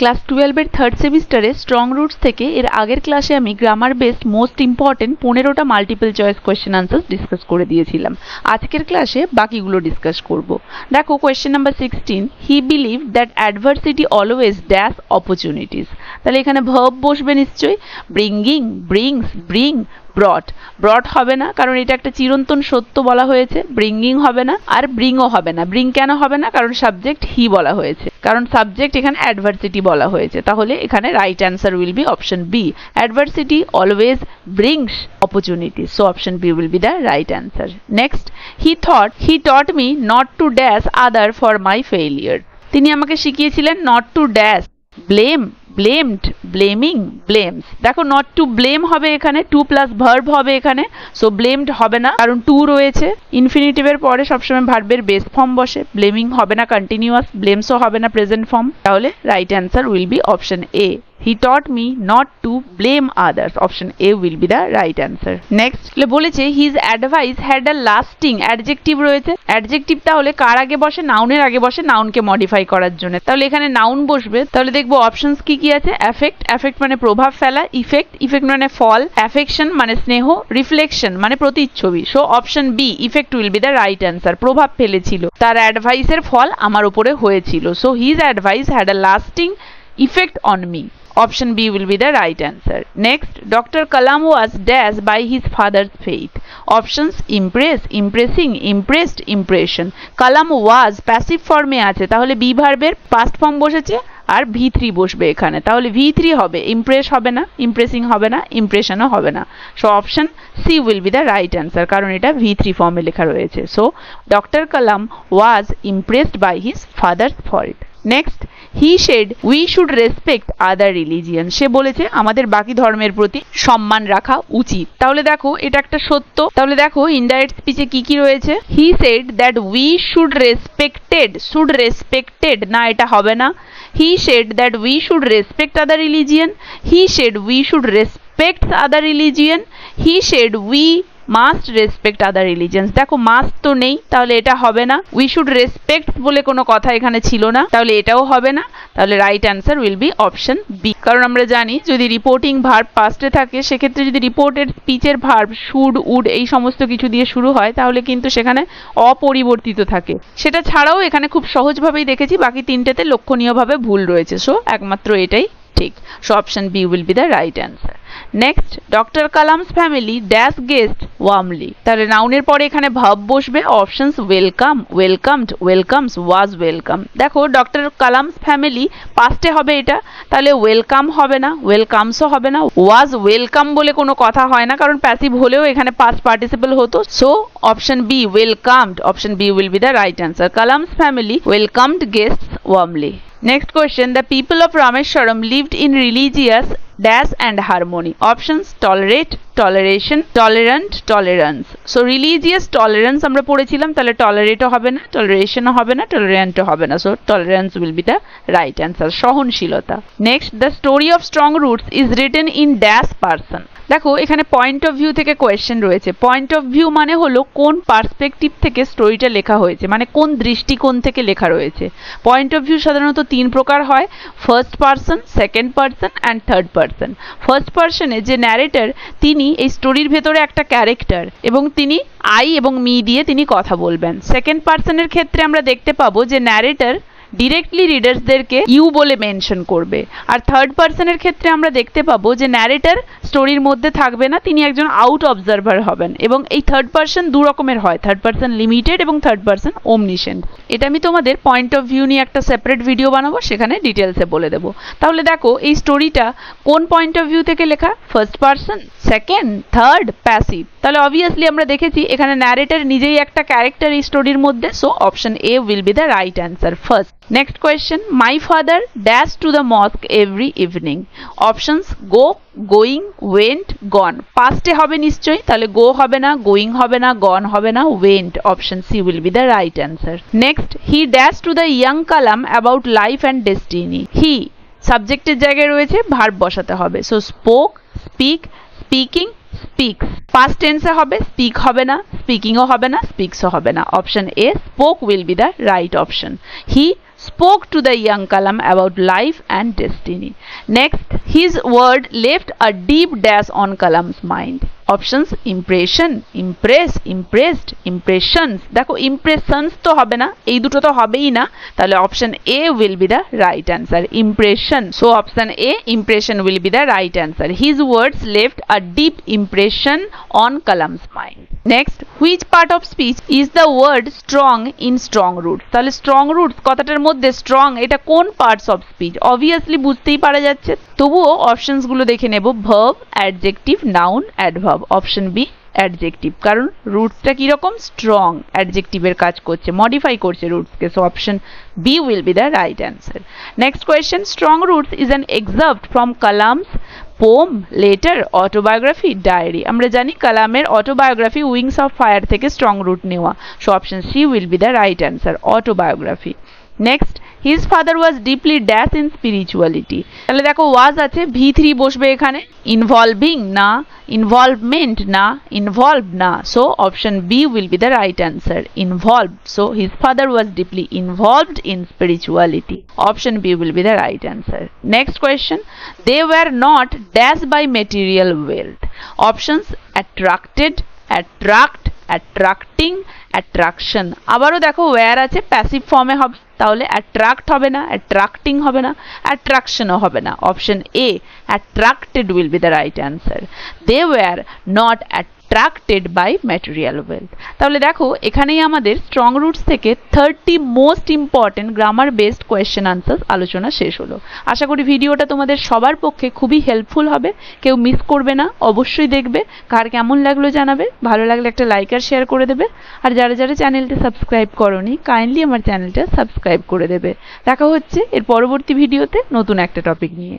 Class 12 এর third সেমিস্টারে strong roots থেকে এর আগের ক্লাসে আমি গ্রামার বেসড মোস্ট ইম্পর্টেন্ট 15টা multiple choice question answer discuss করে দিয়েছিলাম। আজকের ক্লাসে বাকিগুলো ডিসকাস করব। দেখো question number 16, he believe that adversity always dash opportunities. তাহলে এখানে ভার্ব বসবে নিশ্চয়ই, bringing, brings, bring, brought. Brought হবে না, কারণ এটা একটা চিরন্তন সত্য বলা হয়েছে। ব্রিঙ্গিং হবে না, আর ব্রিংও হবে না। ব্রিং কেন হবে না? কারণ সাবজেক্ট হি বলা হয়েছে, কারণ সাবজেক্ট এখানে অ্যাডভার্সিটি বলা হয়েছে। তাহলে এখানে right answer will be option B, adversity always brings opportunities. So option B will be the right answer. Next, he taught me not to dash other for my failure. তিনি আমাকে শিখিয়েছিলেন not to dash blame, blamed, blaming, blames. দেখো not to blame হবে এখানে, two plus verb হবে এখানে। So blamed হবে না, কারণ টু রয়েছে। ইনফিনিটিভের পরে সবসময় ভার্বের বেস ফর্ম বসে। ব্লেমিং হবে না কন্টিনিউয়াস, ব্লেমসও হবে না প্রেজেন্ট ফর্ম। তাহলে right answer will be option A, he taught me not to blame others. Option A will be the right answer. Next বলেছে his advice had a lasting, adjective রয়েছে। adjective তাহলে কার আগে বসে? নাউনের আগে বসে, নাউনকে মডিফাই করার জন্য। তাহলে এখানে নাউন বসবে। তাহলে দেখবো অপশনস কি কি আছে। অ্যাফেক্ট, অ্যাফেক্ট মানে প্রভাব ফেলা। ইফেক্ট, ইফেক্ট মানে ফল। অ্যাফেকশন মানে স্নেহ। রিফ্লেকশন মানে প্রতিচ্ছবি। So option B, effect will be the right answer. প্রভাব ফেলেছিল, তার অ্যাডভাইসের ফল আমার উপরে হয়েছিল। So his advice had a lasting effect on me. Option B will be the right answer. Next, Dr. Kalam was dashed by his father's faith. Options: impress, impressing, impressed, impression. Kalam was passive form এ আছে, তাহলে B ভার্বের past form বসেছে আর V3 বসবে এখানে। তাহলে V3 হবে, Impress হবে না, ইমপ্রেসিং হবে না, ইমপ্রেশনও হবে না। So option C will be the right answer, কারণ এটা V3 ফর্মে লেখা রয়েছে। So doctor Kalam was impressed by his father's fault. Next, he said we should respect other religion. সে বলেছে আমাদের বাকি ধর্মের প্রতি সম্মান রাখা উচিত। তাহলে দেখো এটা একটা সত্য। তাহলে দেখো ইনডাইরেক্ট স্পিচে কি কি রয়েছে। He said that we should respected, না এটা হবে না। He said that we should respect other religion. He said we should respect other religion. He said we must respect other religions. দেখো মাস্ট তো নেই, তাহলে এটা হবে না। উই শুড রেসপেক্ট বলে কোনো কথা এখানে ছিল না, তাহলে এটাও হবে না। তাহলে right answer will be option B, কারণ আমরা জানি যদি রিপোর্টিং ভার্ব পাস্টে থাকে, সেক্ষেত্রে যদি রিপোর্টেড স্পিচের ভার্ব শুড, উড এই সমস্ত কিছু দিয়ে শুরু হয়, তাহলে কিন্তু সেখানে অপরিবর্তিত থাকে। সেটা ছাড়াও এখানে খুব সহজভাবেই দেখেছি বাকি তিনটেতে লক্ষণীয়ভাবে ভুল রয়েছে। সো একমাত্র এটাই ঠিক। So option B will be the right answer. Next, doctor Kalam's family dash guest warmly. তাহলে নাউনের পরে এখানে ভার্ব বসবে। Options welcome, welcomed, welcomes, was welcome. দেখো ডক্টর কালামস ফ্যামিলি পাস্টে হবে এটা, তাহলে ওয়েলকাম হবে না, ওয়েলকামসও হবে না। ওয়াজ ওয়েলকাম বলে কোনো কথা হয় না, কারণ প্যাসিভ হলেও এখানে পাস্ট পার্টিসিপল হতো। So option B, welcomed. Option B will be the right answer. Kalam's family welcomed guests warmly. Next question, the people of Rameshwaram lived in religious dash and harmony. Options: tolerate, toleration, tolerant, tolerance. So religious tolerance আমরা পড়েছিলাম, তাহলে tolerate হবে না, toleration হবে না, tolerant হবে না। So tolerance will be the right answer, সহনশীলতা। Next, the story of strong roots is written in dash person. দেখো এখানে পয়েন্ট অফ ভিউ থেকে কোয়েশ্চেন রয়েছে। পয়েন্ট অফ ভিউ মানে হলো কোন পার্সপেক্টিভ থেকে স্টোরিটা লেখা হয়েছে, মানে কোন দৃষ্টিকোণ থেকে লেখা রয়েছে। পয়েন্ট অফ ভিউ সাধারণত তিন প্রকার হয়, first person, second person and third person. First পার্সনে যে ন্যারেটর, তিনি এই স্টোরির ভেতরে একটা ক্যারেক্টার এবং তিনি আই এবং মি দিয়ে তিনি কথা বলবেন। সেকেন্ড পার্সনের ক্ষেত্রে আমরা দেখতে পাবো যে ন্যারেটর ডিরেক্টলি রিডার্সদেরকে ইউ বলে মেনশন করবে। আর থার্ড পার্সনের ক্ষেত্রে আমরা দেখতে পাবো যে ন্যারেটর স্টোরির মধ্যে থাকবে না, তিনি একজন আউট অবজারভার হবেন। এবং এই থার্ড পার্সন দু রকমের হয়, থার্ড পার্সন লিমিটেড এবং থার্ড পার্সন ওমনিসেন্ট। এটা আমি তোমাদের পয়েন্ট অফ ভিউ নিয়ে একটা সেপারেট ভিডিও বানাবো, সেখানে ডিটেলসে বলে দেবো। তাহলে দেখো এই স্টোরিটা কোন পয়েন্ট অফ ভিউ থেকে লেখা, first person, second, third, passive. তাহলে অবভিয়াসলি আমরা দেখেছি এখানে ন্যারেটর নিজেই একটা ক্যারেক্টার এই স্টোরির মধ্যে। So option A will be the right answer first. Next question, my father dashed to the mosque every evening. Options: go, going, went, gone. Past এ হবে নিশ্চয়ই, তাহলে go হবে না, going হবে না, gone হবে না, went. Option C will be the right answer. Next, he dashed to the young Kalam about life and destiny. He সাবজেক্টের জায়গায় রয়েছে, ভার্ব বসাতে হবে। So spoke, speak, speaking, speaks. Past টেন্সে হবে, স্পিক হবে না, স্পিকিংও হবে না, স্পিক্সও হবে না। Option A spoke will be the right option. He spoke to the young Kalam about life and destiny. Next, his word left a deep dash on Kalam's mind. Options: impression, impress, impressed, impressions. দেখো impressions তো হবে না, এই দুটো তো হবেই না, তাহলে option A will be the right answer. Impression. So option A, impression will be the right answer. His words left a deep impression on Kalam's mind. Next, which part of speech is the word strong in strong roots? তাহলে strong roots কথাটার মধ্যে strong এটা কোন parts of speech? Obviously বুঝতেই পারা যাচ্ছে, তবুও options গুলো দেখে নেব। verb, adjective, noun, adverb. Option B adjective, কারণ রুটসটা কি রকম স্ট্রং, অ্যাডজেক্টিভের কাজ করছে, মডিফাই করছে রুটসকে। So option B will be the right answer. Next question, strong roots is an excerpt from Kalam's poem, letter, autobiography, diary. আমরা জানি কালামের অটোবায়োগ্রাফি উইংস অফ ফায়ার থেকে স্ট্রং রুট নেওয়া। So option C will be the right answer, autobiography. Next, his father was deeply dash in spirituality. তাহলে দেখো ওয়াজ আছে, V3 বসবে এখানে। ইনভলভিং না, ইনভলভমেন্ট না, ইনভলভ না। So option B will be the right answer, involved. So his father was deeply involved in spirituality. Option B will be the right answer. Next question, they were not dash by material wealth. Options: attracted, attract, attracting, attraction. আবারও দেখো wire আছে, passive ফর্মে হবে, তাহলে attract হবে না, attracting হবে না, অ্যাট্রাকশনও হবে না। Option A, attracted will be the right answer. They were not attracted by material wealth. তাহলে দেখো এখানেই আমাদের স্ট্রং রুটস থেকে 30 most important grammar based question answer আলোচনা শেষ হলো। আশা করি ভিডিওটা তোমাদের সবার পক্ষে খুবই হেল্পফুল হবে, কেউ মিস করবে না, অবশ্যই দেখবে। কার কেমন লাগলো জানাবে, ভালো লাগলে একটা লাইক আর শেয়ার করে দেবে। আর যারা যারা চ্যানেলটা সাবস্ক্রাইব করোনি, কাইন্ডলি আমার চ্যানেলটা সাবস্ক্রাইব করে দেবে। দেখা হচ্ছে এর পরবর্তী ভিডিওতে নতুন একটা টপিক নিয়ে।